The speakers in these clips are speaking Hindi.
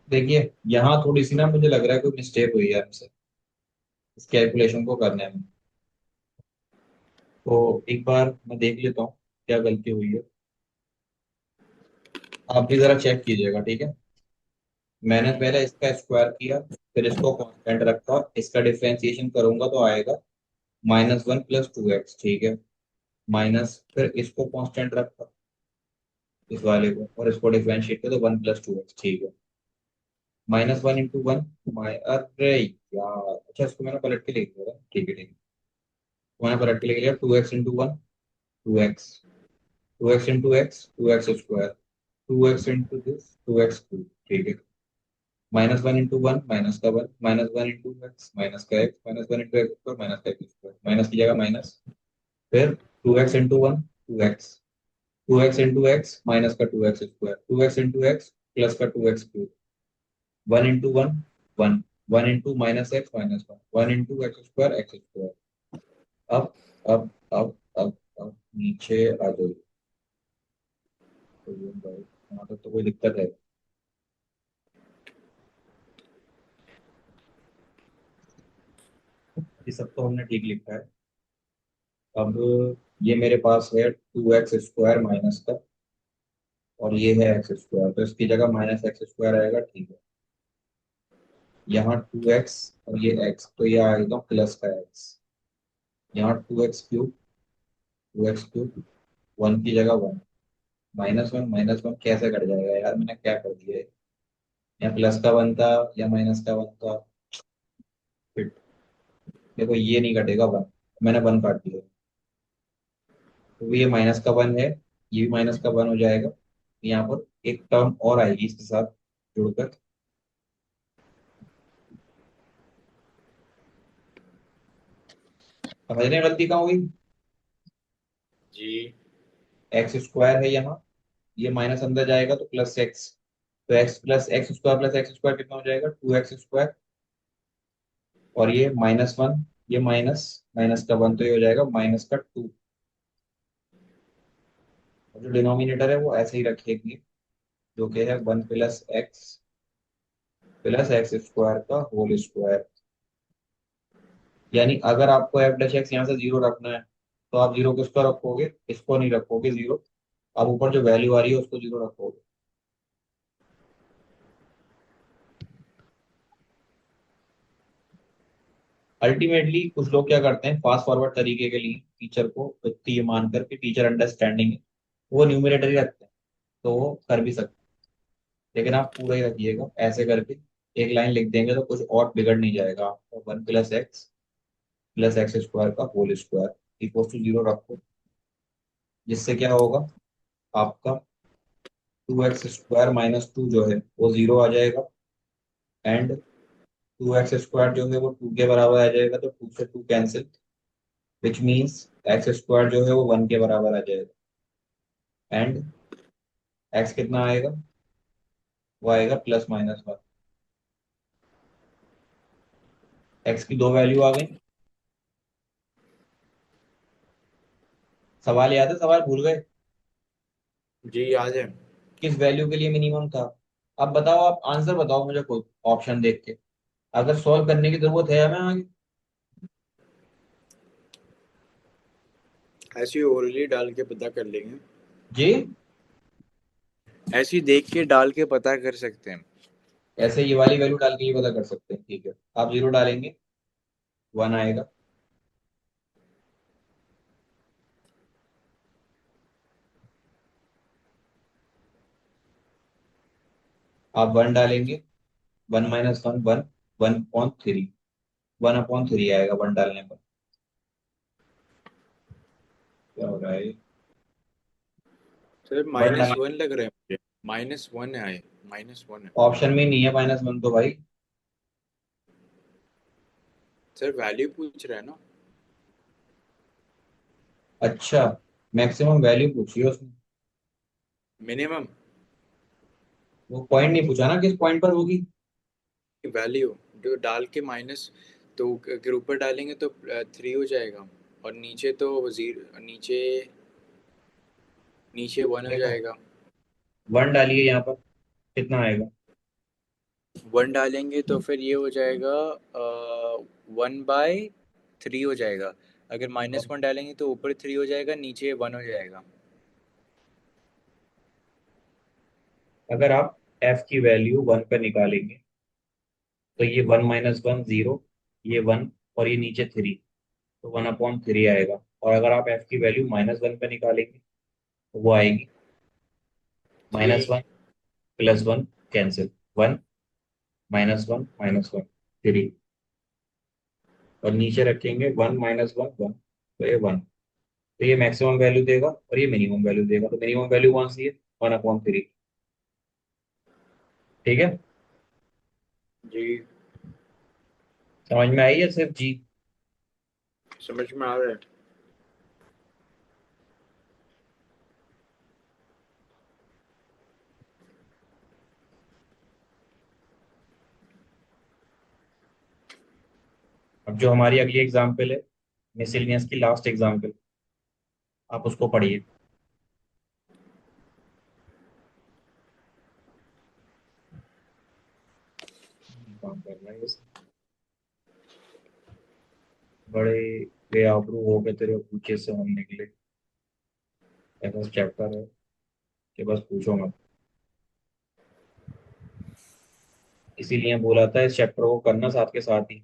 देखिए यहाँ थोड़ी सी ना मुझे लग रहा है कोई मिस्टेक हुई है हमसे इस कैलकुलेशन को करने में। तो एक बार मैं देख लेता हूँ क्या गलती हुई है। आप भी जरा चेक कीजिएगा, ठीक है। मैंने पहले इसका स्क्वायर किया, फिर इसको कांस्टेंट रखा, इसका डिफरेंशिएशन करूंगा तो आएगा -1 + 2x, ठीक है। माइनस, फिर इसको कांस्टेंट रखा, इस वाले को, और इसको डिफरेंशिएट किया तो 1 + 2x, ठीक है। -1 × 1, अरे यार, अच्छा इसको मैंने पलट के लिख दिया, ठीक है ठीक है। तो मैंने पलट के लिख लिया 2x × 1, 2x, 2x × x, 2x², 2x × this, 2x², ठीक है। -1 × 1, माइनस का 1, -1 × x, माइनस का x, -1 × x², माइनस का x², माइनस की जगह माइनस, फिर 2x × 1, 2x, 2x × x, minus का 2x², 2x × x प्लस का 2x³, 1 × 1, 1, 1 × -x, -1, 1 × x², अब अब अब नीचे आ जाइए। तो ये भाई यहाँ तक तो कोई दिक्कत है? ये सब तो हमने ठीक लिखा है। अब ये मेरे पास है 2x² माइनस का, और ये है x², तो इसकी जगह -x² आएगा, ठीक है। यहाँ 2x और ये x, तो ये आएगा प्लस का x। यहाँ 2x³ 2x³, 1 की जगह 1, -1 कैसे कट जाएगा यार, मैंने क्या कर दिया है? या प्लस का 1 था या माइनस का 1 था, फिर देखो ये नहीं कटेगा 1, मैंने 1 काट दिया। तो ये माइनस का 1 है, ये भी माइनस का 1 हो जाएगा। यहाँ पर एक टर्म और आएगी इसके साथ जुड़कर। समझ रहे हैं गलती कहाँ हुई? जी। x² है यहाँ, ये माइनस अंदर जाएगा तो प्लस x, तो x + x² कितना हो जाएगा, 2x², और ये -1, ये माइनस, माइनस का 1, तो ये हो जाएगा माइनस का 2। और जो डिनोमिनेटर है वो ऐसे ही रखेगी, जो कि है 1 + x + x² का होल स्क्वायर। यानी अगर आपको f'(x) यहाँ से 0 रखना है, तो आप 0 किसको रखोगे, इसको नहीं रखोगे 0, आप ऊपर जो वैल्यू आ रही है उसको 0 रखोगे। अल्टीमेटली कुछ लोग क्या करते हैं, फास्ट फॉरवर्ड तरीके के लिए टीचर को व्यक्ति ये मान करके टीचर अंडरस्टैंडिंग है, वो न्यूमरेटर ही रखते हैं, तो वो कर भी सकते हैं। लेकिन आप पूरा ही रखिएगा ऐसे करके, एक लाइन लिख देंगे तो कुछ और बिगड़ नहीं जाएगा आपका। 1 + x + x² का होल स्क्वायर इक्वल टू 0 रखो, जिससे क्या होगा, आपका 2x² - 2 जो है वो 0 आ जाएगा, एंड 2x² जो है वो 2 के बराबर आ जाएगा, तो 2 से 2 कैंसिल, विच मीन्स x² जो है वो 1 के बराबर आ जाएगा, एंड x कितना आएगा, वो आएगा +-1। x की दो वैल्यू आ गई। सवाल याद है, सवाल भूल गए? जी याद है। किस वैल्यू के लिए मिनिमम था? अब बताओ, आप आंसर बताओ मुझे खुद ऑप्शन देख के, अगर सॉल्व करने की जरूरत है हमें आगे। ऐसे ही ओरली डाल के पता कर लेंगे। जी, ऐसे ही देख के डाल के पता कर सकते हैं। ऐसे ये वाली वैल्यू डाल के ही पता कर सकते हैं, ठीक है। आप 0 डालेंगे, 1 आएगा। आप 1 डालेंगे, 1 - 1, 1, 1/3, 1/3 आएगा 1 डालने पर। क्या हो रहा है? सर 1 -1 डालेंगे, लग रहा है मुझे। -1 है। -1 है। ऑप्शन में नहीं है -1 तो भाई। सर वैल्यू पूछ रहा है ना। अच्छा, मैक्सिमम वैल्यू पूछी है उसने, मिनिमम वो पॉइंट नहीं पूछा ना किस पॉइंट पर होगी। वैल्यू जो डाल के माइनस, तो अगर ऊपर डालेंगे तो 3 हो जाएगा, और नीचे तो जीरो, नीचे नीचे 1 हो देखो, जाएगा। वन डालिए यहाँ पर, कितना आएगा? 1 डालेंगे तो फिर ये हो जाएगा 1/3 हो जाएगा। अगर -1 डालेंगे तो ऊपर 3 हो जाएगा, नीचे 1 हो जाएगा। अगर आप एफ की वैल्यू वन पे निकालेंगे तो ये वन माइनस वन जीरो, ये वन, और ये नीचे थ्री, तो वन अपॉन थ्री आएगा। और अगर आप एफ की वैल्यू माइनस वन पे निकालेंगे तो वो आएगी 3। Minus one plus one, cancel, one minus one three, और नीचे रखेंगे वन माइनस वन वन, तो ये वन। तो ये मैक्सिमम वैल्यू देगा और ये मिनिमम वैल्यू देगा, तो मिनिमम वैल्यू कौन सी है? One upon three. ठीक है, जी, समझ में आई है सिर्फ जी? समझ में आ रहा है। अब जो हमारी अगली एग्जाम्पल है, मिसलिनियस की लास्ट एग्जाम्पल, आप उसको पढ़िए। काम करना है बस। बड़े बेआबरू हो गए तेरे पूछे से हम निकले, ऐसा चैप्टर है कि बस पूछो मत। इसीलिए बोला था इस चैप्टर को करना साथ के साथ ही।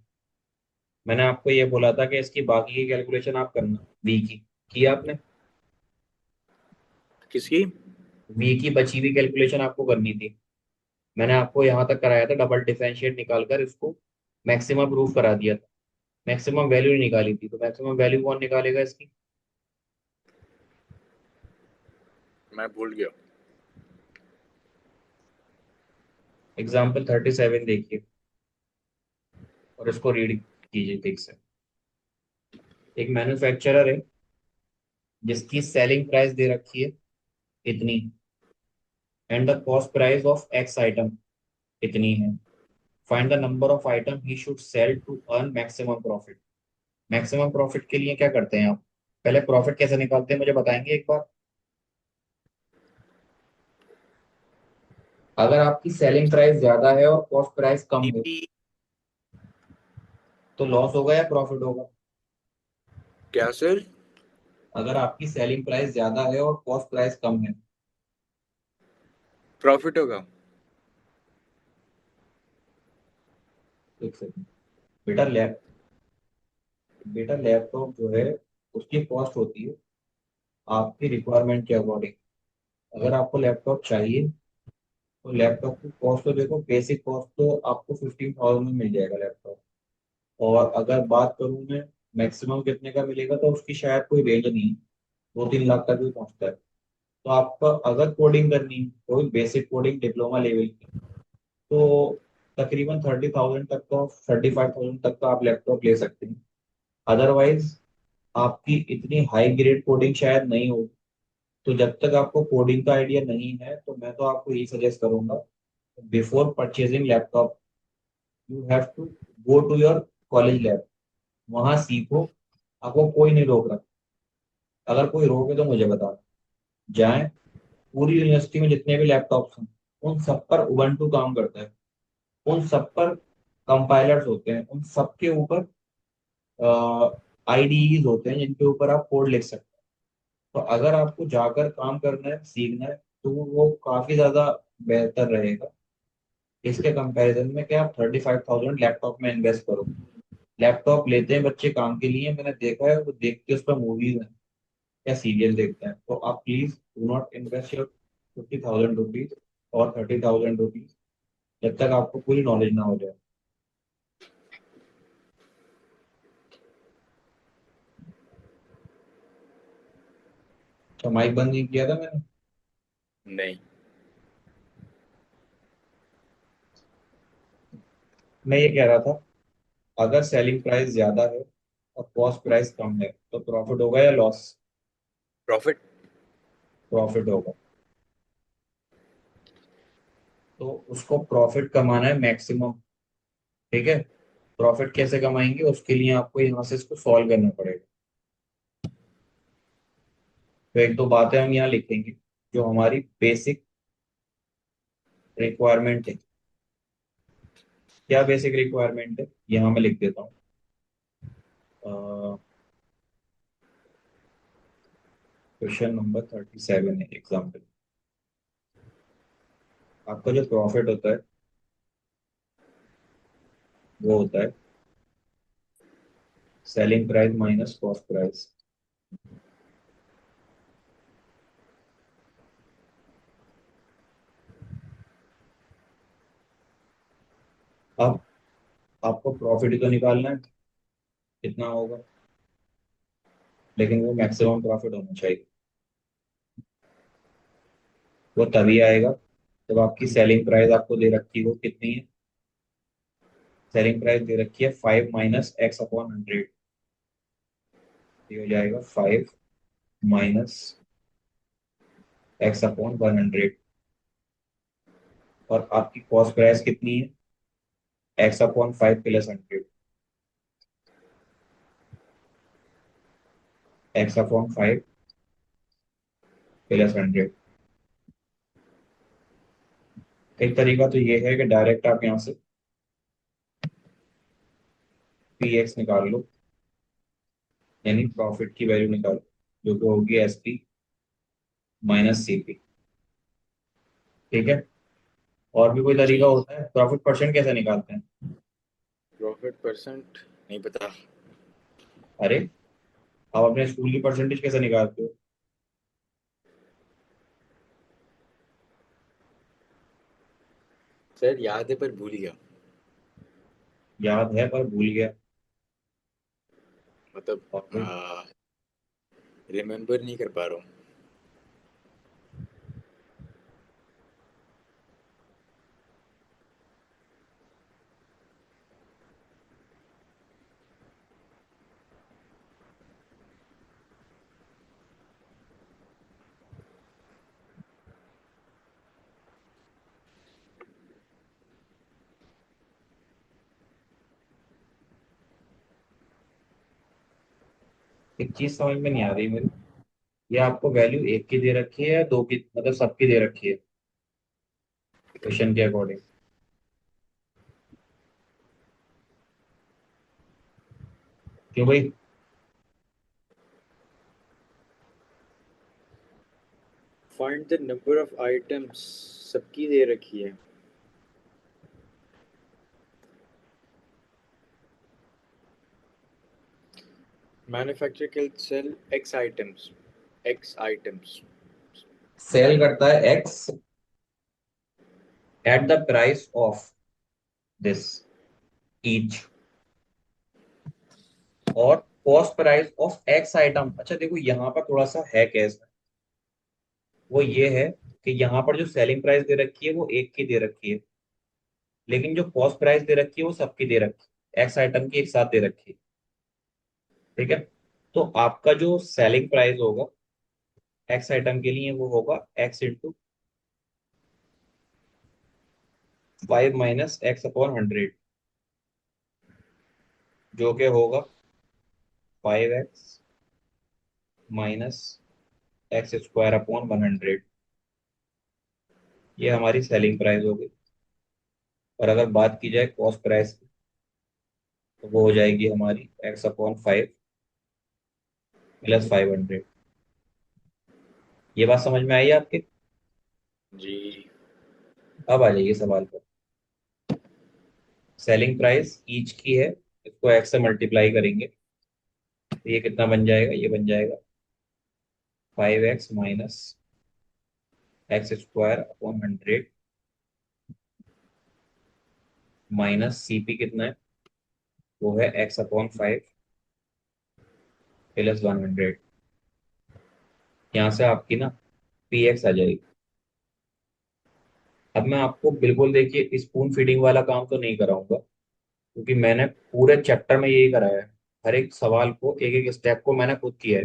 मैंने आपको ये बोला था कि इसकी बाकी की कैलकुलेशन आप करना, बी की। किया आपने? किसकी? बी की बची हुई कैलकुलेशन आपको करनी थी। मैंने आपको यहाँ तक कराया था, डबल डिफरेंशिएट निकालकर इसको मैक्सिमम प्रूफ करा दिया था। मैक्सिमम वैल्यू निकाली थी, तो मैक्सिमम वैल्यू कौन निकालेगा इसकी? मैं भूल गया। एग्जाम्पल 37 देखिए और इसको रीड कीजिए ठीक से। एक मैन्युफैक्चरर है जिसकी सेलिंग प्राइस दे रखी है इतनी, and the cost price of x item इतनी है। Find the number of item he should sell to earn maximum profit. Maximum profit के लिए क्या करते हैं आप? पहले प्रॉफिट कैसे निकालते हैं मुझे बताएंगे एक बार? अगर आपकी सेलिंग प्राइस ज्यादा है और कॉस्ट प्राइस कम है, पीपी। तो लॉस होगा या प्रॉफिट होगा? क्या सर? अगर आपकी सेलिंग प्राइस ज्यादा है और कॉस्ट प्राइस कम है, प्रॉफिट होगा। एक सेकंड। बेटा लैप बेटा लैपटॉप जो है उसकी कॉस्ट होती है आपकी रिक्वायरमेंट के अकॉर्डिंग। अगर आपको लैपटॉप चाहिए तो लैपटॉप की कॉस्ट तो देखो, बेसिक कॉस्ट तो आपको 15,000 में मिल जाएगा लैपटॉप। और अगर बात करूँ मैं मैक्सिमम कितने का मिलेगा, तो उसकी शायद कोई रेंज नहीं है, 2-3 लाख तक भी पहुंचता है। तो आपका अगर कोडिंग करनी है, कोई बेसिक कोडिंग डिप्लोमा लेवल की, तो तकरीबन 30,000 तक का, 35,000 तक का आप लैपटॉप ले सकते हैं। अदरवाइज आपकी इतनी हाई ग्रेड कोडिंग शायद नहीं हो। तो जब तक आपको कोडिंग का आइडिया नहीं है, तो मैं तो आपको यही सजेस्ट करूंगा, before purchasing laptop you have to go to your college lab, वहां सीखो। आपको कोई नहीं रोक रहा। अगर कोई रोके तो मुझे बता, जाएं। पूरी यूनिवर्सिटी में जितने भी लैपटॉप्स हैं उन सब पर उबंटू काम करता है, उन सब पर कंपाइलर्स होते हैं, उन सब के ऊपर आईडीईज होते हैं जिनके ऊपर आप कोड लिख सकते हैं। तो अगर आपको जाकर काम करना है, सीखना है, तो वो काफी ज्यादा बेहतर रहेगा इसके कंपैरिजन में कि आप 35,000 लैपटॉप में इन्वेस्ट करो। लैपटॉप लेते हैं बच्चे काम के लिए, मैंने देखा है, वो देख के उस पर मूवीज हैं या सीरियल देखते हैं। तो आप please do not invest your 50,000 rupees और 30,000 रुपीज जब तक आपको पूरी नॉलेज ना हो जाए। तो माइक बंद नहीं किया था मैंने। नहीं। मैं ये कह रहा था, अगर सेलिंग प्राइस ज्यादा है और कॉस्ट प्राइस कम है, तो प्रॉफिट होगा या लॉस? प्रॉफिट। प्रॉफिट होगा। तो उसको प्रॉफिट कमाना है मैक्सिमम। ठीक है, प्रॉफिट कैसे कमाएंगे उसके लिए आपको यहाँ से इसको सॉल्व करना पड़ेगा। तो एक दो बातें हम यहाँ लिखेंगे जो हमारी बेसिक रिक्वायरमेंट है। क्या बेसिक रिक्वायरमेंट है, यहाँ मैं लिख देता हूँ। क्वेश्चन नंबर 37 है एग्जाम्पल। आपका जो प्रॉफिट होता है वो होता है selling price minus cost price. अब आपको प्रॉफिट ही तो निकालना है, कितना होगा, लेकिन वो मैक्सिमम प्रॉफिट होना चाहिए। वो तभी आएगा जब आपकी सेलिंग प्राइस आपको दे रखी हो कितनी है। सेलिंग प्राइस दे रखी है 5 - x/100। ये हो जाएगा 5 - x/100। और आपकी कॉस्ट प्राइस कितनी है, x/5 + 100। x/5 + 100। एक तरीका तो ये है कि डायरेक्ट आप यहाँ से px निकाल लो, यानी प्रॉफिट की वैल्यू निकालो, जो कि होगी SP - CP। ठीक है। और भी कोई जी। तरीका होता है, प्रॉफिट परसेंट कैसे निकालते हैं? प्रॉफिट परसेंट नहीं पता। अरे, आप अपने स्कूल की परसेंटेज कैसे निकालते हो? सर याद है पर भूल गया। याद है पर भूल गया। मतलब और फिर रिमेम्बर नहीं कर पा रहा हूँ। एक चीज समझ में नहीं आ रही मेरी, ये आपको वैल्यू एक की दे रखी है या दो की, मतलब सबकी दे रखी है क्वेश्चन के अकॉर्डिंग? क्यों भाई? Find the number of items, सबकी दे रखी है। Manufacture can sell X items. Sell करता है X at the price of this each, और cost price of x item. अच्छा देखो, यहाँ पर थोड़ा सा है कैसे, वो ये है कि यहाँ पर जो सेलिंग प्राइस दे रखी है वो एक की दे रखी है, लेकिन जो कॉस्ट प्राइस दे रखी है वो सबकी दे रखी है, एक्स आइटम की एक साथ दे रखी है। ठीक है। तो आपका जो सेलिंग प्राइस होगा एक्स आइटम के लिए वो होगा x × 5 - x/100, जो कि होगा 5x - x² / 100। ये हमारी सेलिंग प्राइस होगी। और अगर बात की जाए कॉस्ट प्राइस की, तो वो हो जाएगी हमारी x/5 + 500। ये बात समझ में आई आपके? जी। अब आ जाइए सवाल पर। सेलिंग प्राइस ईच की है, इसको एक्स से मल्टीप्लाई करेंगे तो ये कितना बन जाएगा, ये बन जाएगा 5x - x² / 100 माइनस CP कितना है, वो है x/5 + 100। यहाँ से आपकी ना PX आ जाएगी। अब मैं आपको बिल्कुल देखिए स्पून फीडिंग वाला काम तो नहीं कराऊंगा, क्योंकि मैंने पूरे चैप्टर में यही कराया है। हर एक सवाल को, एक एक स्टेप को मैंने खुद किया है।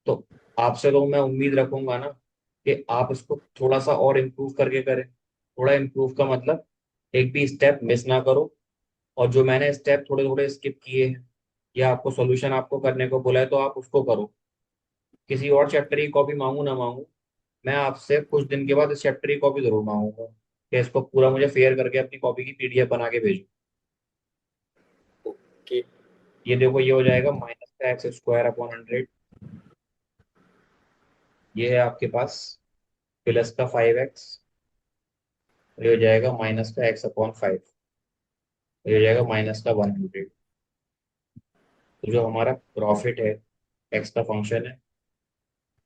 तो आपसे तो मैं उम्मीद रखूंगा ना कि आप इसको थोड़ा सा और इम्प्रूव करके करें। थोड़ा इम्प्रूव का मतलब एक भी स्टेप मिस ना करो, और जो मैंने स्टेप थोड़े थोड़े स्किप किए हैं या आपको सॉल्यूशन आपको करने को बोला है तो आप उसको करो। किसी और चैप्टर की कॉपी मांगू ना मांगू, मैं आपसे कुछ दिन के बाद इस चैप्टर की कॉपी जरूर मांगूंगा। कि इसको पूरा मुझे फेयर करके अपनी कॉपी की पीडीएफ बना के भेजो। ओके। ये देखो, ये हो जाएगा माइनस का एक्स स्क्वायर अपॉन 100। ये है आपके पास प्लस का 5x। ये हो जाएगा माइनस का एक्स अपॉन 5। ये हो जाएगा माइनस का 100। तो जो हमारा प्रॉफिट है एक्स का फंक्शन है,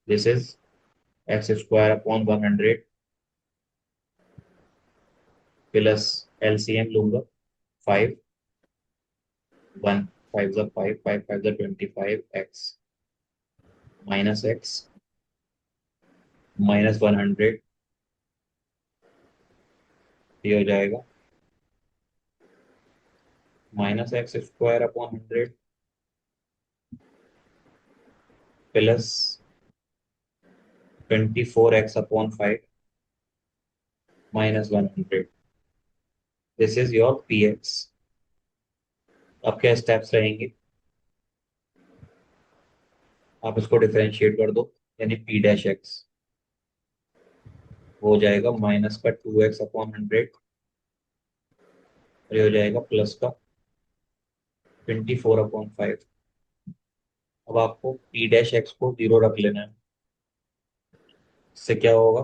this is x square upon 100 plus LCM लूंगा 5। 1 5 ज़ा 5, 5 5 ज़ा 25 एक्स माइनस एक्स माइनस 100। ये हो जाएगा minus x square upon 100 plus 24x upon 5 minus 100। This is your P x. अब क्या स्टेप्स रहेंगे? आप इसको डिफरेंशिएट कर दो, यानी पी डैश एक्स हो जाएगा माइनस का 2x अपॉन 100। ये हो जाएगा प्लस का 24/5। अब आपको पी डैश एक्स को जीरो रख लेना है। इससे क्या होगा?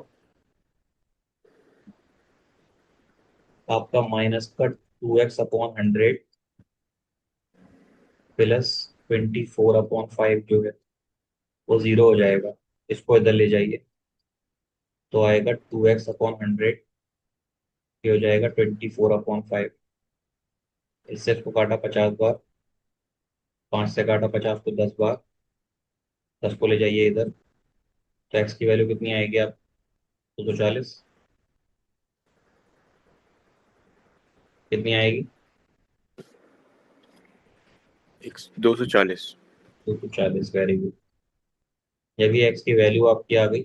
आपका माइनस का 2x अपॉन 100 प्लस 24/5 जो है वो जीरो हो जाएगा। इसको इधर ले जाइए तो आएगा 2x/100। ये हो जाएगा 24/5। इससे इसको काटा 50 बार, 5 से काटा 50 को 10 बार, 10 को ले जाइए इधर, तो एक्स की वैल्यू कितनी आएगी आप? 240। कितनी आएगी? 240। 240, वेरी गुड। ये भी एक्स की वैल्यू आपकी आ गई।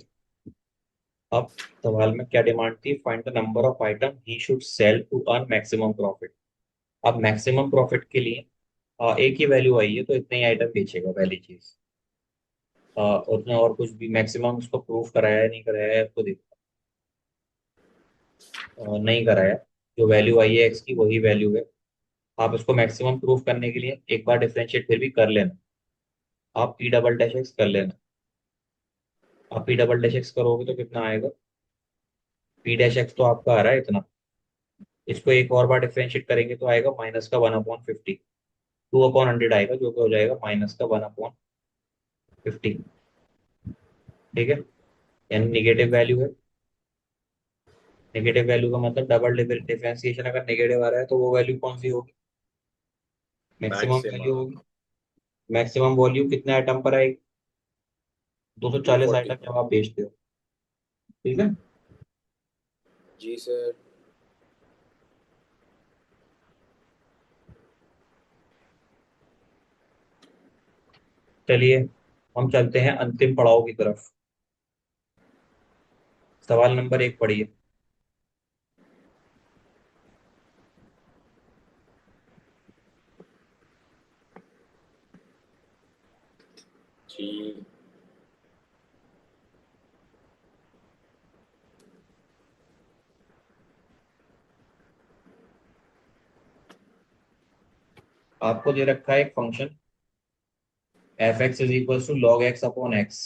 अब सवाल में क्या डिमांड थी? Find the number of item he should sell to earn maximum profit. अब मैक्सिमम प्रॉफिट के लिए एक ही वैल्यू आई है तो इतने ही आइटम बेचेगा पहली चीज। उसने और कुछ भी मैक्सिमम उसको प्रूफ कराया है नहीं कराया है तो देखो। नहीं कराया। जो वैल्यू आई है एक्स की वही वैल्यू है। आप इसको मैक्सिमम प्रूफ करने के लिए एक बार डिफरेंशिएट फिर भी कर लेना। आप पी डबल डैश एक्स कर लेना। आप पी डबल डैश एक्स करोगे तो कितना आएगा? पी डैश एक्स तो आपका आ रहा है इतना। इसको एक और बार डिफरेंशिएट करेंगे तो आएगा माइनस का 1/50। 2/100 आएगा जो कि हो जाएगा माइनस का 1/50। ठीक है, यानी निगेटिव वैल्यू है। नेगेटिव वैल्यू का मतलब डबल डिफरेंशिएशन अगर नेगेटिव आ रहा है तो वो वैल्यू कौन सी होगी? Maximum value maximum. होगी। मैक्सिमम वॉल्यूम कितने आइटम पर आएगी? 240 240। आइटम जब आप बेचते हो। ठीक है। जी सर। चलिए हम चलते हैं अंतिम पड़ाव की तरफ। सवाल नंबर 1 पढ़िए। जी। आपको दे रखा है एक function f x is equal to log x upon x,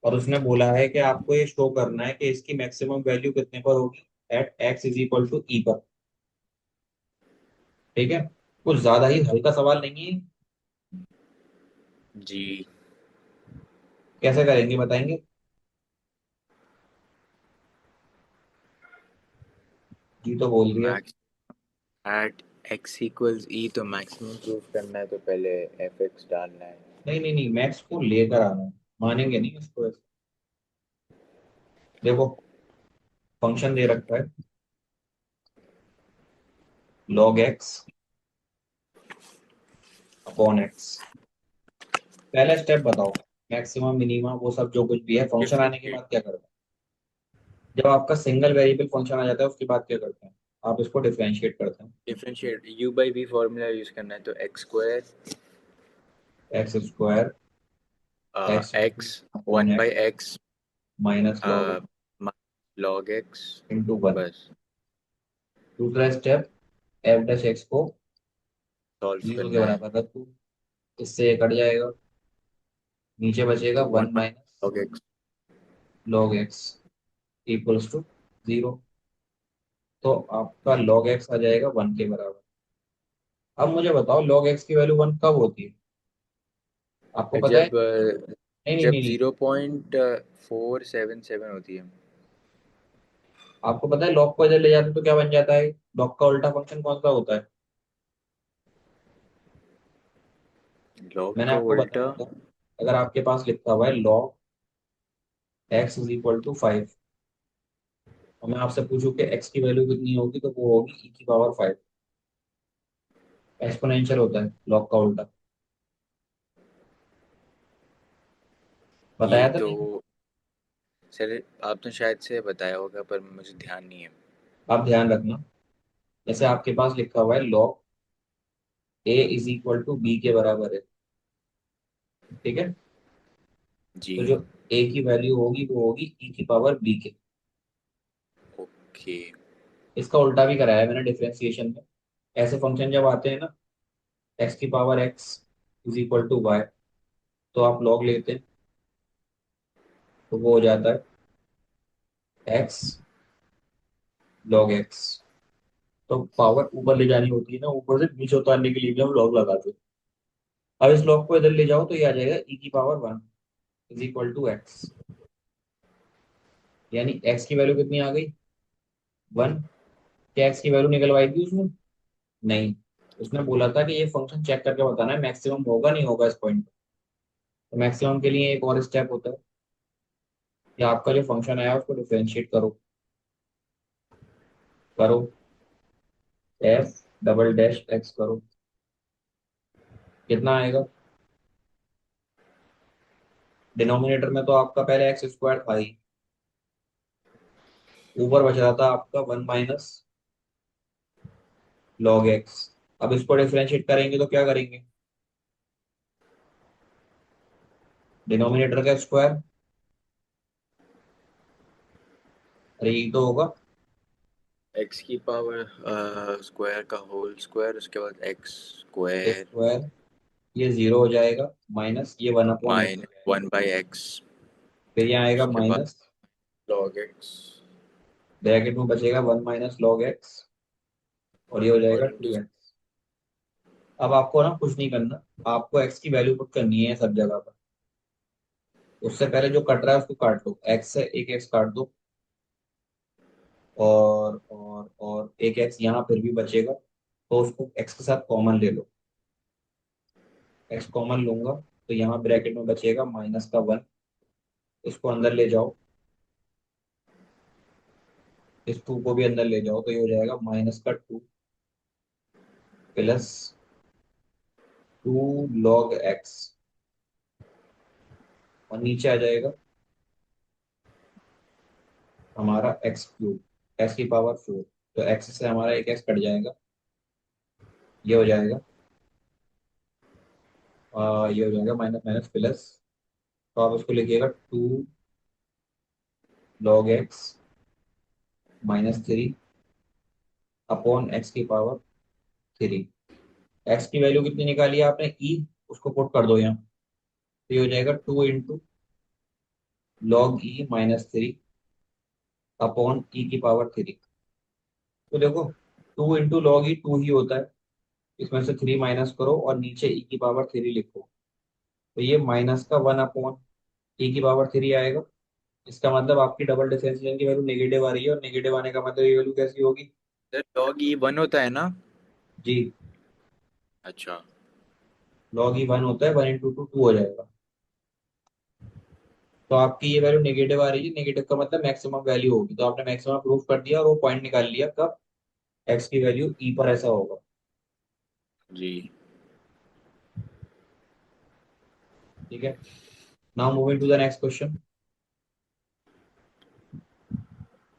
और उसने बोला है कि आपको ये शो करना है कि इसकी मैक्सिमम वैल्यू कितने पर होगी? At X is equal to E पर। ठीक है, कुछ ज्यादा ही हल्का सवाल नहीं है। जी। कैसे करेंगे बताएंगे? जी तो बोल दिया। मैक्स एट एक्स इक्वल्स ई, तो मैक्सिमम प्रूफ करना है तो पहले एफ एक्स डालना है। नहीं नहीं नहीं, मैक्स को लेकर आना है। मानेंगे नहीं इसको ऐसे। देखो, फंक्शन दे रखा है log x अपॉन एक्स। पहला स्टेप बताओ, मैक्सिमम मिनिमम वो सब जो कुछ भी है, फंक्शन आने के डिफरेंशिएट। बाद क्या करते हैं? जब आपका सिंगल वेरिएबल फंक्शन आ जाता है उसके बाद क्या करते हैं? आप इसको डिफरेंशिएट करते हैं। Differentiate u by v formula use करना है, तो x square x square x x upon one by x x minus log x. log x into one. बस दूसरा स्टेप, एफ डैश एक्स को सॉल्व जीरो के करना है। बराबर रख दू, इससे ये कट जाएगा, नीचे बचेगा तो one one by minus log x। Log x equals to zero. तो आपका लॉग एक्स आ जाएगा वन के बराबर। अब मुझे बताओ लॉग एक्स की वैल्यू वन कब होती है, आपको पता है? जब नहीं नहीं जब नहीं नहीं, 0.477 होती है। आपको पता है लॉग को इधर ले जाते तो क्या बन जाता है? लॉग का उल्टा फंक्शन कौन सा होता है? log मैंने का आपको उल्टा। बताया था, अगर आपके पास लिखा हुआ है log x is equal to five, और मैं आपसे पूछूं कि एक्स की वैल्यू कितनी होगी, तो वो होगी ई की पावर फाइव। एक्सपोनेंशियल होता है लॉग का उल्टा, ये बताया था तो नहीं? सर आपने शायद से बताया होगा पर मुझे ध्यान नहीं है। आप ध्यान रखना, जैसे आपके पास लिखा हुआ है log a is equal to b के बराबर है, ठीक है? जी। तो जो ए की वैल्यू होगी वो होगी ई की पावर बी के। ओके। इसका उल्टा भी कराया मैंने डिफरेंशिएशन में। ऐसे फंक्शन जब आते हैं ना, एक्स की power x is equal to y, तो आप लॉग लेते हैं, तो वो हो जाता है एक्स लॉग एक्स। तो पावर ऊपर ले जानी होती है ना, ऊपर से नीचे उतारने के लिए भी हम लॉग लगाते हैं। अब इस लॉग को इधर ले जाओ तो ये आ जाएगा ई की power one is equal to x. यानी एक्स की वैल्यू कितनी आ गई? वन। क्या एक्स की वैल्यू निकलवाई थी उसने? नहीं, उसने बोला था कि ये फंक्शन चेक करके बताना है मैक्सिमम होगा नहीं होगा इस पॉइंट पे। तो मैक्सिमम के लिए एक और स्टेप होता है कि आपका जो फंक्शन आया उसको डिफरेंशिएट करो। करो, एफ डबल डैश एक्स करो, कितना आएगा? डिनोमिनेटर में तो आपका पहले एक्स स्क्वायर था ही, ऊपर बच रहा था आपका वन माइनस लॉग एक्स। अब इसको डिफरेंशिएट करेंगे तो क्या करेंगे? डिनोमिनेटर का स्क्वायर, अरे ये तो होगा एक्स की पावर स्क्वायर का होल स्क्वायर उसके बाद एक्स स्क्वायर स्क्वायर, ये जीरो हो जाएगा, माइनस ये वन अपॉन एक्स हो माइनस जाएगा, वन बाई एक्स फिर यहाँ आएगा उसके बाद माइनस, लॉग एक्स ब्रैकेट में बचेगा वन माइनस लॉग एक्स, और ये हो जाएगा और टू इंटू। एक्स। अब आपको ना कुछ नहीं करना, आपको एक्स की वैल्यू पुट करनी है सब जगह पर। उससे पहले जो कट रहा है उसको काट लो, एक्स से एक एक्स काट दो, और एक एक्स यहाँ फिर भी बचेगा, तो उसको एक्स के साथ कॉमन ले लो। एक्स कॉमन लूंगा तो यहाँ ब्रैकेट में बचेगा माइनस का वन, इसको अंदर ले जाओ, इस टू को भी अंदर ले जाओ, तो ये हो जाएगा माइनस का two plus two log x, और नीचे आ जाएगा हमारा एक्स क्यूब एक्स की पावर फोर। तो एक्स से हमारा एक एक्स कट जाएगा, ये हो जाएगा ये हो जाएगा माइनस माइनस प्लस, तो आप इसको लिखिएगा two log x minus three upon x की पावर थ्री। एक्स की वैल्यू कितनी निकाली है आपने? ई, उसको पुट कर दो यहाँ, तो ये हो जाएगा two into log E minus three upon E की पावर थ्री। तो देखो, two into log E two ही होता है, इसमें से थ्री माइनस करो और नीचे ई की पावर थ्री लिखो, तो ये माइनस का वन अपॉन ई की पावर थ्री आएगा। इसका मतलब आपकी डबल डिफरेंशिएशन की वैल्यू नेगेटिव आ रही है, और नेगेटिव आने का मतलब ये वैल्यू कैसी होगी? सर लॉग ई वन होता है ना। जी, अच्छा। लॉग ई वन होता है, वन इंटू टू टू हो जाएगा। तो आपकी ये वैल्यू नेगेटिव आ रही है, नेगेटिव का मतलब मैक्सिमम वैल्यू होगी, तो आपने मैक्सिमम प्रूफ कर दिया और वो पॉइंट निकाल लिया कब एक्स की वैल्यू ई पर ऐसा होगा। जी। ठीक है, now moving to the next question,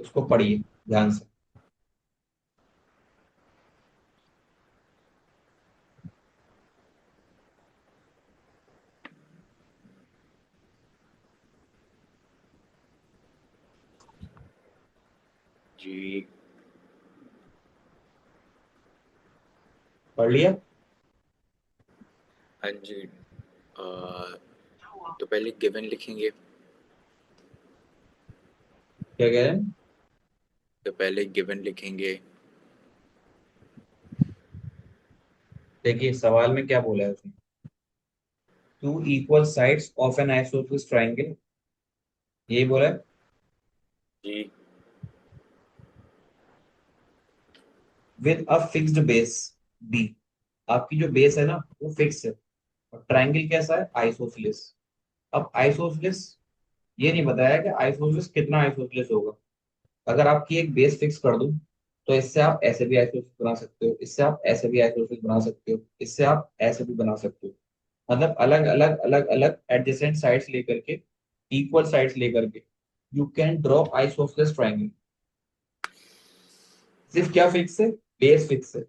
इसको पढ़िए ध्यान से। जी। पढ़ लिया? हाँ जी। तो पहले गिवन लिखेंगे। क्या कह रहे हैं? तो पहले गिवन लिखेंगे। देखिए सवाल में क्या बोला है उसने, two equal sides of an isosceles triangle, यही बोला है। जी। With a fixed base B, आपकी जो बेस है ना वो फिक्स है, और ट्राइंगल कैसा है, आइसोसेलेस। अब आइसोसेलेस, ये नहीं बताया कि आइसोसेलेस कितना आइसोसेलेस होगा। अगर आपकी एक बेस फिक्स कर दूं, तो इससे आप ऐसे भी आइसोसेलेस बना सकते हो, इससे आप ऐसे भी आइसोसेलेस बना सकते हो, इससे आप ऐसे भी बना सकते हो। मतलब अलग अलग अलग अलग एडजेसेंट साइड्स लेकर के, इक्वल साइड्स लेकर के you can draw isosceles triangle. सिर्फ क्या फिक्स है, बेस फिक्स है।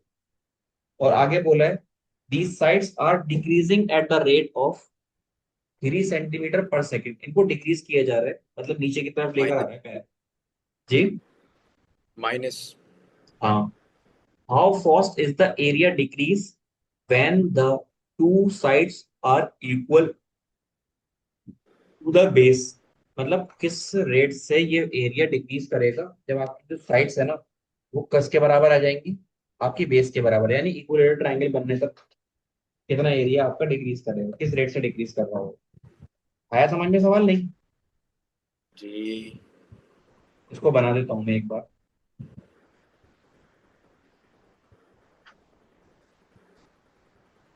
और आगे बोला है these sides are decreasing at the rate of 3 centimetre per second, इनको डिक्रीज किया जा रहा है, मतलब नीचे की तरफ लेकर आ माइनस। रहा है पैर। जी। माइनस। हाँ। How fast is the area decrease when the two sides are equal to the base, मतलब किस रेट से ये एरिया डिक्रीज करेगा जब आपकी जो साइड्स है ना वो कस के बराबर आ जाएंगी, आपकी बेस के बराबर, यानी इक्विलेटरल ट्रायंगल बनने तक कितना एरिया आपका डिक्रीज करेगा, किस रेट से डिक्रीज कर रहा होगा। आया समझ में सवाल? नहीं? जी। इसको बना देता हूं मैं एक बार।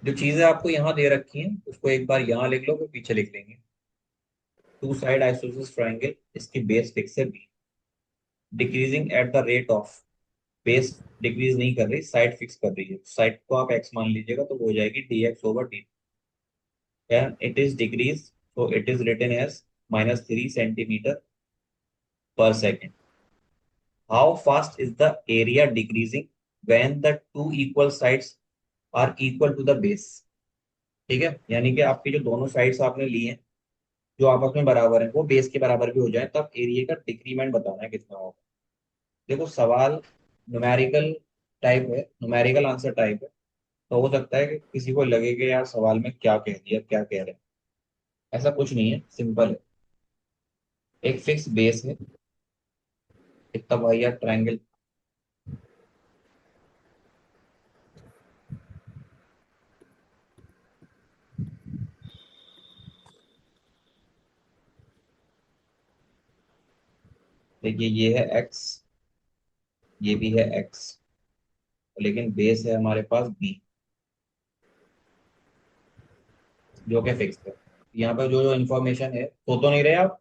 जो चीजें आपको यहाँ दे रखी हैं उसको एक बार यहाँ लिख लो, फिर पीछे लिख लेंगे। टू साइड आइसोसेलेस ट्रायंगल, इसकी बेस फिक्स है b, decreasing at the rate of, base decrease नहीं कर रही, साइड फिक्स कर रही है, साइड को आप एक्स मान लीजिएगा तो वो हो जाएगी D x over D, and it is decrease, so it is written as -3 centimeter per second. How fast is the area decreasing when the two equal sides are equal to the base? ठीक है, यानी कि आपकी जो दोनों साइड्स आपने ली हैं जो आपस में बराबर है वो बेस के बराबर भी हो जाए, तब एरिया का डिक्रीमेंट बताना है कितना होगा। देखो सवाल न्यूमेरिकल टाइप है, न्यूमेरिकल आंसर टाइप है, तो हो सकता है कि किसी को लगे कि यार सवाल में क्या कह दिया, क्या कह रहे हैं। ऐसा कुछ नहीं है, सिंपल है। एक फिक्स बेस है, इतना वाहियात ट्रायंगल। देखिए ये है एक्स, ये भी है एक्स, लेकिन बेस है हमारे पास बी, जो कि फिक्स है। यहाँ पर जो जो इन्फॉर्मेशन है, तो नहीं रहे आप?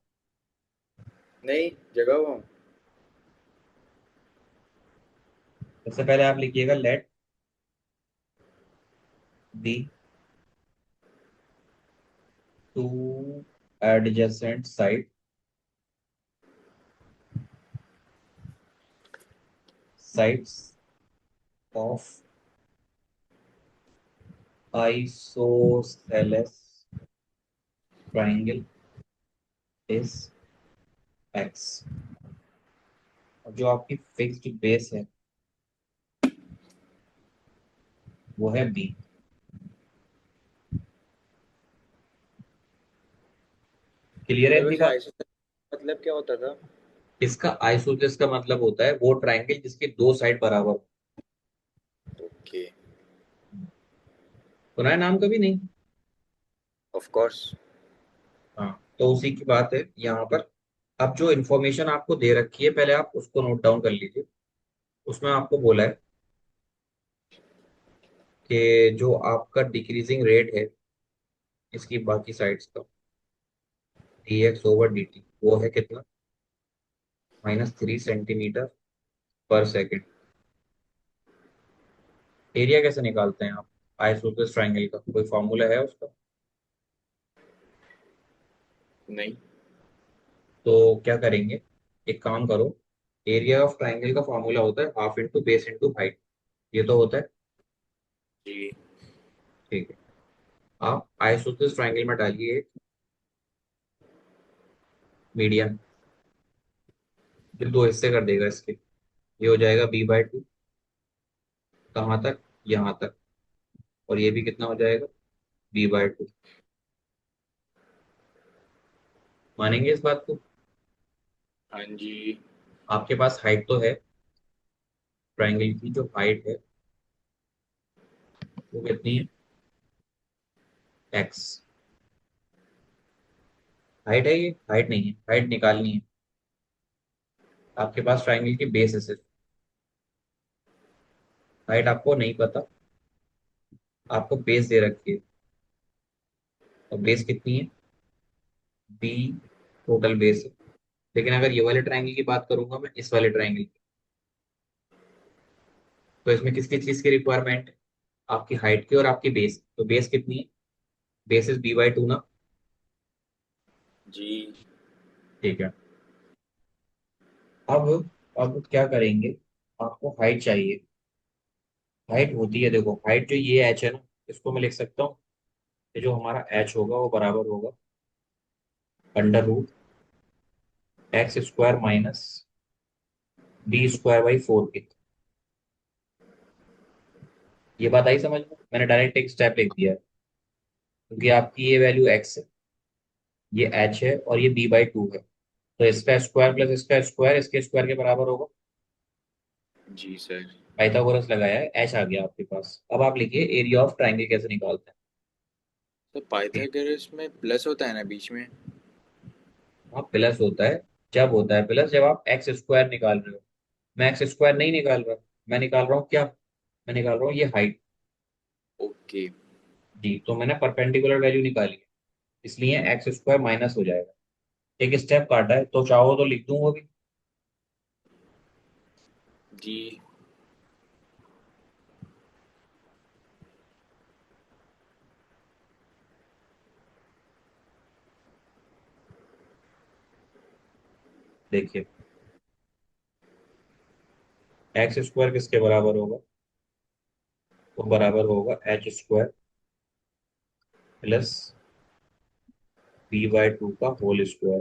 नहीं, जगह हुआ। सबसे पहले आप लिखिएगा let be two adjacent side, sides of isosceles triangle is x, और जो आपकी फिक्स्ड बेस है वो है बी। क्लियर है तो इतनी वैसे बात? आइसोसेलेस मतलब क्या होता था? इसका आइसोसेलेस का मतलब होता है वो ट्राइंगल जिसके दो साइड बराबर हो। ओके। सुना है नाम कभी? नहीं? Of course. हाँ, तो उसी की बात है यहाँ पर। अब जो इन्फॉर्मेशन आपको दे रखी है पहले आप उसको नोट डाउन कर लीजिए। उसमें आपको बोला है कि जो आपका डिक्रीजिंग रेट है इसकी बाकी साइड्स का, D x over D T, वो है कितना, -3 सेंटीमीटर पर सेकेंड। एरिया कैसे निकालते हैं आप आइसोसेलेस ट्रायंगल का, कोई फॉर्मूला है उसका? नहीं। तो क्या करेंगे, एक काम करो, एरिया ऑफ ट्रायंगल का फॉर्मूला होता है half into base into height, ये तो होता है। जी। ठीक है, आप आइसोसेलेस ट्रायंगल में डालिए मीडियन, जो दो हिस्से कर देगा इसके। ये हो जाएगा b/2, कहाँ तक, यहाँ तक। और ये भी कितना हो जाएगा, b/2। मानेंगे इस बात को? हाँ जी। आपके पास हाइट तो है, ट्राइंगल की जो हाइट है वो कितनी है, x। हाइट है, ये हाइट नहीं है, हाइट निकालनी है। आपके पास ट्राइंगल की बेस है सिर्फ, हाइट आपको नहीं पता, आपको बेस दे रखी है। और बेस कितनी है, बी, टोटल बेस है। लेकिन अगर ये वाले ट्राइंगल की बात करूंगा मैं, इस वाले ट्राइंगल की, तो इसमें किसकी चीज की रिक्वायरमेंट है, आपकी हाइट की और आपकी बेस। तो बेस कितनी है, बेस इज b/2 ना। जी। ठीक है। अब अब क्या करेंगे, आपको हाइट चाहिए। हाइट होती है, देखो हाइट जो ये एच है ना, इसको मैं लिख सकता हूँ, ये जो हमारा एच होगा वो बराबर होगा √x² माइनस b² बाई 4 के। ये बात आई समझ में? मैंने डायरेक्ट एक स्टेप लिख दिया है, क्योंकि आपकी ये वैल्यू x है, ये h है और ये b/2 है। तो इसका स्क्वायर प्लस इसका स्क्वायर इसके स्क्वायर के बराबर होगा। जी सर। पाइथागोरस लगाया है, एच आ गया आपके पास। अब आप लिखिए एरिया ऑफ ट्राइंगल कैसे निकालते तो हैं। पाइथागोरस में प्लस होता है ना बीच में? हाँ प्लस होता है, जब होता है प्लस जब आप x² निकाल रहे हो। मैं x² नहीं निकाल रहा, मैं निकाल रहा हूँ क्या, मैं निकाल रहा हूँ ये हाइट। ओके। जी, तो मैंने परपेंडिकुलर वैल्यू निकाली है, इसलिए x² माइनस हो जाएगा। एक स्टेप काटा है, तो चाहो तो लिख दूँ वो भी। जी। देखिए x² किसके बराबर होगा, वो बराबर होगा h² प्लस b/2 का होल स्क्वायर।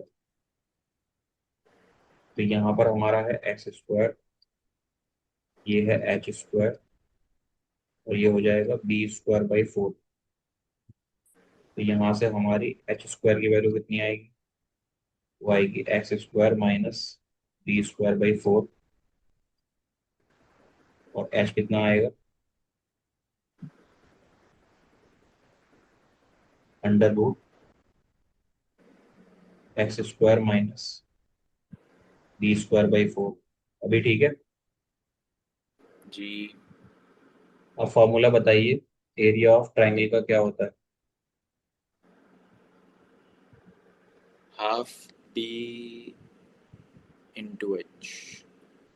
तो यहाँ पर हमारा है x², ये है h², और ये हो जाएगा b²/4। तो यहाँ से हमारी h² की वैल्यू कितनी आएगी, वो आएगी x² माइनस b²/4। और h कितना आएगा, √x² माइनस b²/4। अभी ठीक है। जी। अब फॉर्मूला बताइए, एरिया ऑफ ट्राइंगल का क्या होता है। Half d into h.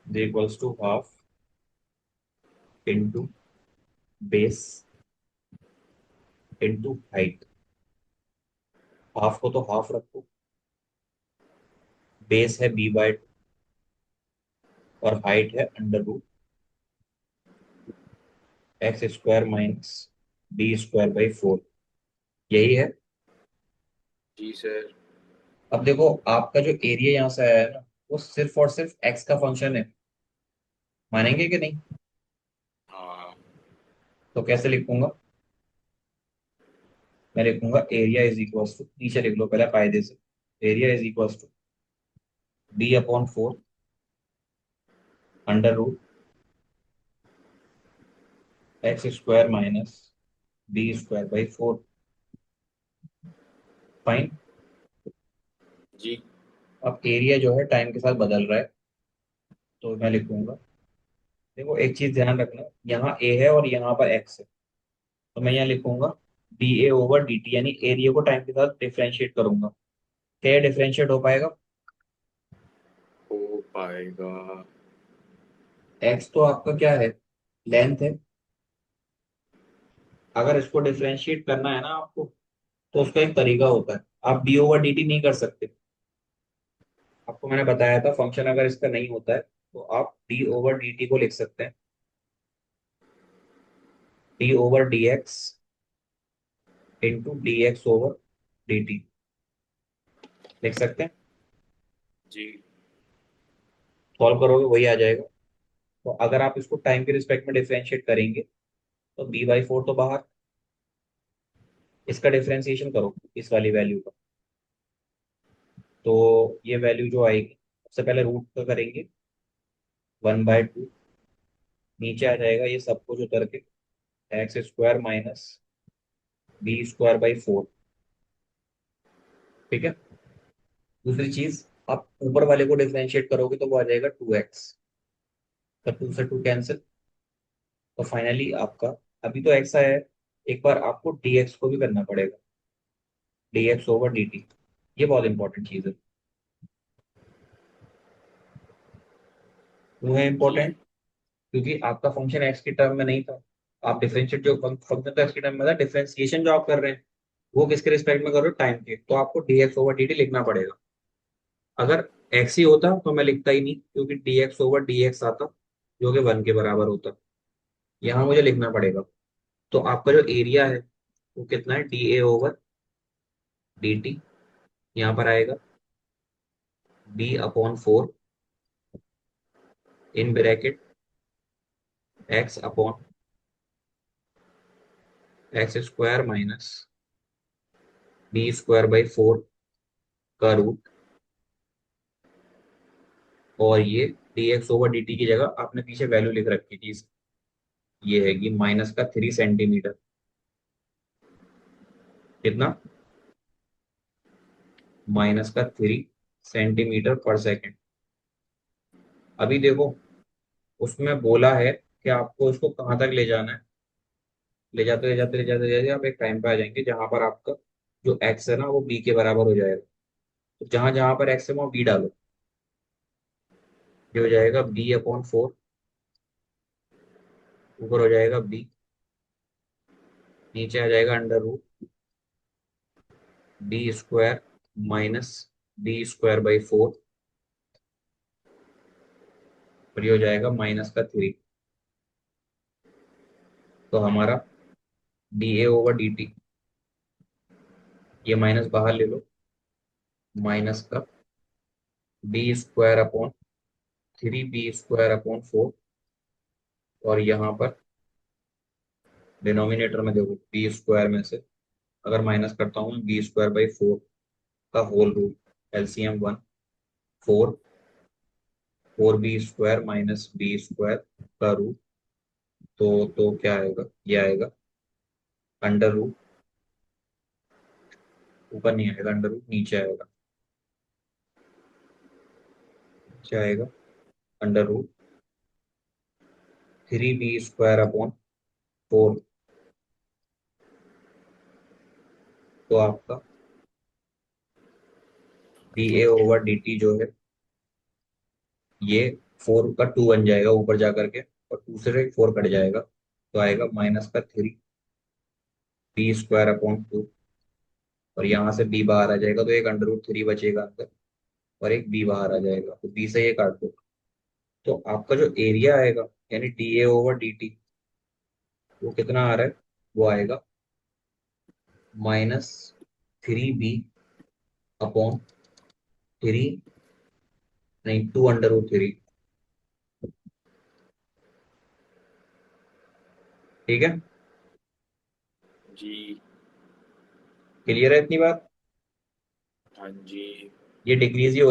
Equals to half into base into height. Half को तो हाफ रखो, बेस है b/2 और हाइट है √x² माइनस b²/4। यही है। जी सर। अब देखो आपका जो एरिया यहाँ से आया है ना, वो सिर्फ और सिर्फ x का फंक्शन है। मानेंगे कि नहीं? हाँ। तो कैसे लिखूंगा, मैं लिखूंगा एरिया इज इक्वल टू, नीचे लिख लो पहले कायदे से, area is equal to b/4 √x² minus b²/4। Fine. जी। अब एरिया जो है टाइम के साथ बदल रहा है, तो मैं लिखूंगा, देखो एक चीज ध्यान रखना, यहाँ a है और यहाँ पर x है। तो मैं यहाँ लिखूंगा dA/dt, यानी एरिया को टाइम के साथ डिफरेंशिएट करूंगा। क्या डिफरेंशिएट हो पाएगा, हो पाएगा। x तो आपका क्या है, लेंथ है। अगर इसको डिफरेंशिएट करना है ना आपको, तो उसका एक तरीका होता है, आप d/dt नहीं कर सकते। आपको मैंने बताया था फंक्शन अगर इसका नहीं होता है, तो आप d/dt को लिख सकते हैं, d/dx dx/dt लिख सकते हैं। जी। सॉल्व करोगे वही आ जाएगा। तो अगर आप इसको टाइम के रिस्पेक्ट में डिफरेंशिएट करेंगे तो b/4 तो बाहर, इसका डिफरेंशिएशन करो इस वाली वैल्यू का, तो ये वैल्यू जो आएगी सबसे पहले रूट का करेंगे 1/2, नीचे आ जाएगा ये सब कुछ उतर के x² माइनस b² बाई 4। ठीक है। दूसरी चीज, आप ऊपर वाले को डिफरेंशिएट करोगे तो वो आ जाएगा 2x, तो 2 से 2 कैंसिल, तो फाइनली आपका, अभी तो x आया है, एक बार आपको dx को भी करना पड़ेगा, dx/dt। ये बहुत इंपॉर्टेंट चीज है। क्यों है जी। इंपॉर्टेंट? क्योंकि आपका फंक्शन एक्स की टर्म में नहीं था, आप डिफरेंशिएट जो फंक्शन तो एक्स की टर्म में था, डिफरेंशिएशन जो आप कर रहे हैं वो किसके रिस्पेक्ट में कर रहे हो, टाइम के, तो आपको dx/dt लिखना पड़ेगा। अगर एक्स ही होता तो मैं लिखता ही नहीं, क्योंकि dx/dx आता जो कि 1 के बराबर होता। यहाँ मुझे लिखना पड़ेगा। तो आपका जो एरिया है वो कितना है, dA/dt, यहाँ पर आएगा b/4 in bracket x/x² minus b² by 4 का रूट, और ये dx/dt की जगह आपने पीछे वैल्यू लिख रखी थी, ये है कि -3 सेंटीमीटर। कितना? -3 सेंटीमीटर पर सेकेंड। अभी देखो, उसमें बोला है कि आपको इसको कहाँ तक ले जाना है, ले जाते आप एक टाइम पे आ जाएंगे जहां पर आपका जो एक्स है ना वो बी के बराबर हो जाएगा। तो जहां जहां पर एक्स है वहां बी डालो, ये हो जाएगा b/4, ऊपर हो जाएगा बी, नीचे आ जाएगा अंडर रूट b² माइनस b²बाई 4, और ये हो जाएगा -3। तो हमारा dA/dt, ये माइनस बाहर ले लो, माइनस का b² अपॉन 3 b² अपॉन 4, और यहाँ पर डिनोमिनेटर में देखो b² में से अगर माइनस करता हूँ b²बाई 4 का whole root, LCM 1, 4, 4b² minus b² का रूट, तो क्या आएगा, ये आएगा अंडर रूट, ऊपर नहीं आएगा अंडर रूट, नीचे आएगा, नीचे आएगा अंडर रूट 3b² अपॉन 4। तो आपका dA/dt जो है ये 4 का 2 बन जाएगा ऊपर जा करके, और 2 से 4 कट जाएगा, तो आएगा -3 b² अपॉन 2, और यहाँ से b बाहर आ जाएगा, तो एक अंडर रूट 3 बचेगा अंदर, और एक b बाहर आ जाएगा, तो b से ये काट दो। तो आपका जो एरिया आएगा यानी dA/dt, वो कितना आ रहा है, वो आएगा -3b/3, नहीं 2√3। ठीक है। जी। क्लियर है इतनी बात? हाँ जी। ये डिक्रीज ही हो